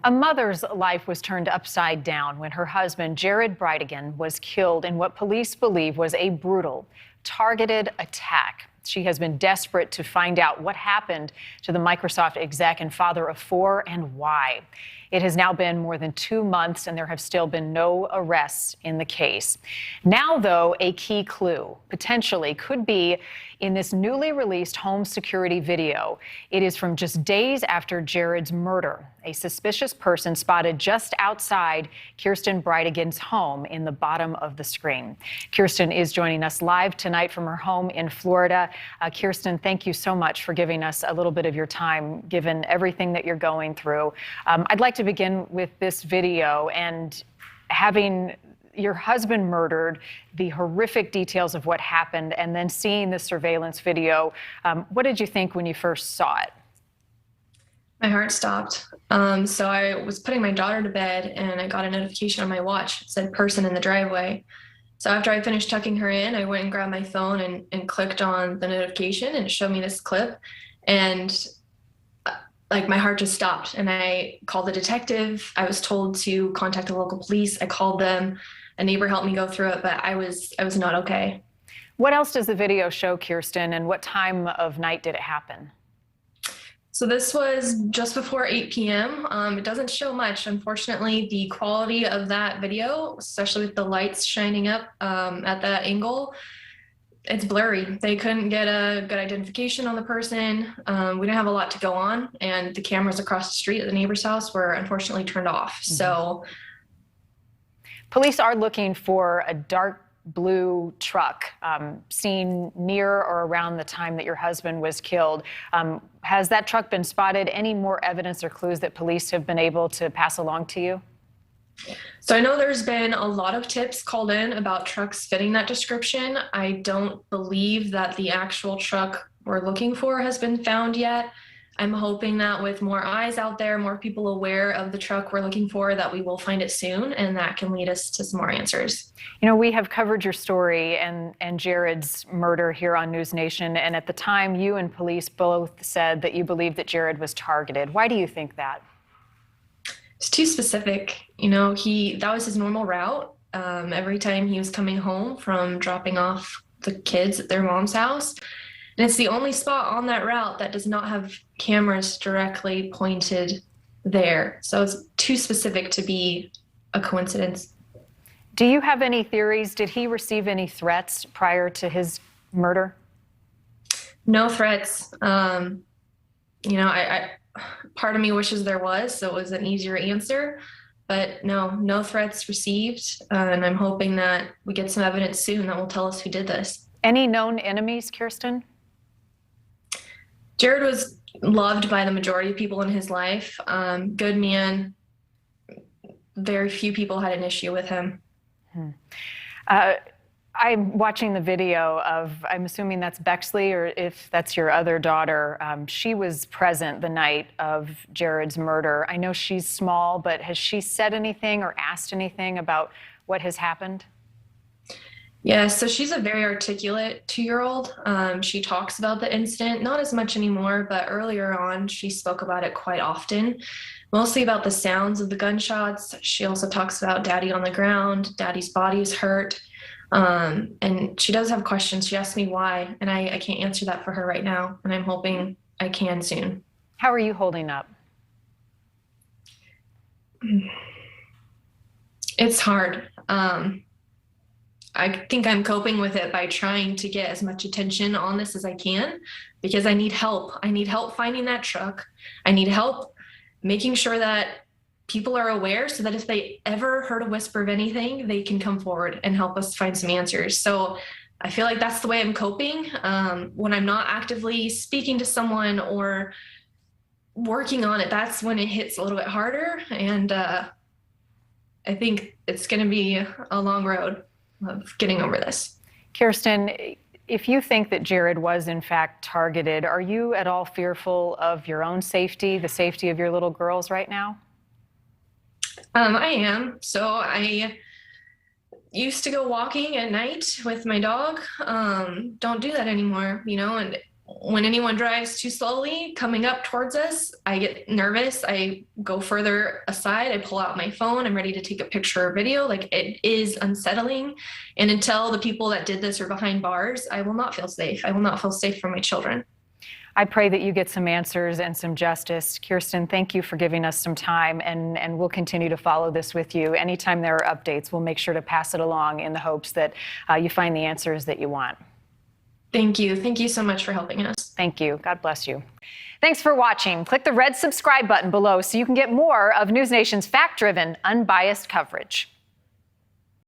A mother's life was turned upside down when her husband, Jared Bridegan, was killed in what police believe was a brutal, targeted attack. She has been desperate to find out what happened to the Microsoft exec and father of four and why. It has now been more than 2 months and there have still been no arrests in the case. Now, though, a key clue potentially could be in this newly released home security video. It is from just days after Jared's murder. A suspicious person spotted just outside Kirsten Bridegan's home in the bottom of the screen. Kirsten is joining us live tonight from her home in Florida. Kirsten, thank you so much for giving us a little bit of your time, given everything that you're going through. I'd like to begin with this video and having your husband murdered, the horrific details of what happened, and then seeing the surveillance video. What did you think when you first saw it? My heart stopped. So I was putting my daughter to bed and I got a notification on my watch. It said person in the driveway. So after I finished tucking her in, I went and grabbed my phone and clicked on the notification, and it showed me this clip. And like my heart just stopped, and I called the detective. I was told to contact the local police. I called them. A neighbor helped me go through it, but I was not okay. What else does the video show, Kirsten, and what time of night did it happen? So this was just before 8 p.m. It doesn't show much. Unfortunately, the quality of that video, especially with the lights shining up at that angle, it's blurry. They couldn't get a good identification on the person. We didn't have a lot to go on, and the cameras across the street at the neighbor's house were unfortunately turned off. So police are looking for a dark blue truck seen near or around the time that your husband was killed. Has that truck been spotted? Any more evidence or clues that police have been able to pass along to you? So I know there's been a lot of tips called in about trucks fitting that description. I don't believe that the actual truck we're looking for has been found yet. I'm hoping that with more eyes out there, more people aware of the truck we're looking for, that we will find it soon, and that can lead us to some more answers. You know, we have covered your story and Jared's murder here on NewsNation, and at the time, you and police both said that you believed that Jared was targeted. Why do you think that? It's too specific. You know, that was his normal route. Every time he was coming home from dropping off the kids at their mom's house. And it's the only spot on that route that does not have cameras directly pointed there. So it's too specific to be a coincidence. Do you have any theories? Did he receive any threats prior to his murder? No threats. Part of me wishes there was, so it was an easier answer. But no threats received. And I'm hoping that we get some evidence soon that will tell us who did this. Any known enemies, Kirsten? Jared was loved by the majority of people in his life. Good man. Very few people had an issue with him. I'm watching the video of, I'm assuming that's Bexley, or if that's your other daughter. She was present the night of Jared's murder. I know she's small, but has she said anything or asked anything about what has happened? Yeah, so she's a very articulate 2-year-old. She talks about the incident, not as much anymore, but earlier on, she spoke about it quite often, mostly about the sounds of the gunshots. She also talks about daddy on the ground, daddy's body is hurt. And she does have questions. She asked me why, and I can't answer that for her right now, and I'm hoping I can soon. How are you holding up? It's hard. I think I'm coping with it by trying to get as much attention on this as I can, because I need help. I need help finding that truck. I need help making sure that people are aware, so that if they ever heard a whisper of anything, they can come forward and help us find some answers. So I feel like that's the way I'm coping. When I'm not actively speaking to someone or working on it, that's when it hits a little bit harder. And I think it's going to be a long road of getting over this. Kirsten, if you think that Jared was in fact targeted, are you at all fearful of your own safety, the safety of your little girls right now? I am. So I used to go walking at night with my dog. Don't do that anymore, and when anyone drives too slowly coming up towards us, I get nervous. I go further aside. I pull out my phone. I'm ready to take a picture or video. Like, it is unsettling. And until the people that did this are behind bars, I will not feel safe. I will not feel safe for my children. I pray that you get some answers and some justice. Kirsten, thank you for giving us some time, and we'll continue to follow this with you. Anytime there are updates, we'll make sure to pass it along in the hopes that you find the answers that you want. Thank you. Thank you so much for helping us. Thank you. God bless you. Thanks for watching. Click the red subscribe button below so you can get more of NewsNation's fact-driven, unbiased coverage.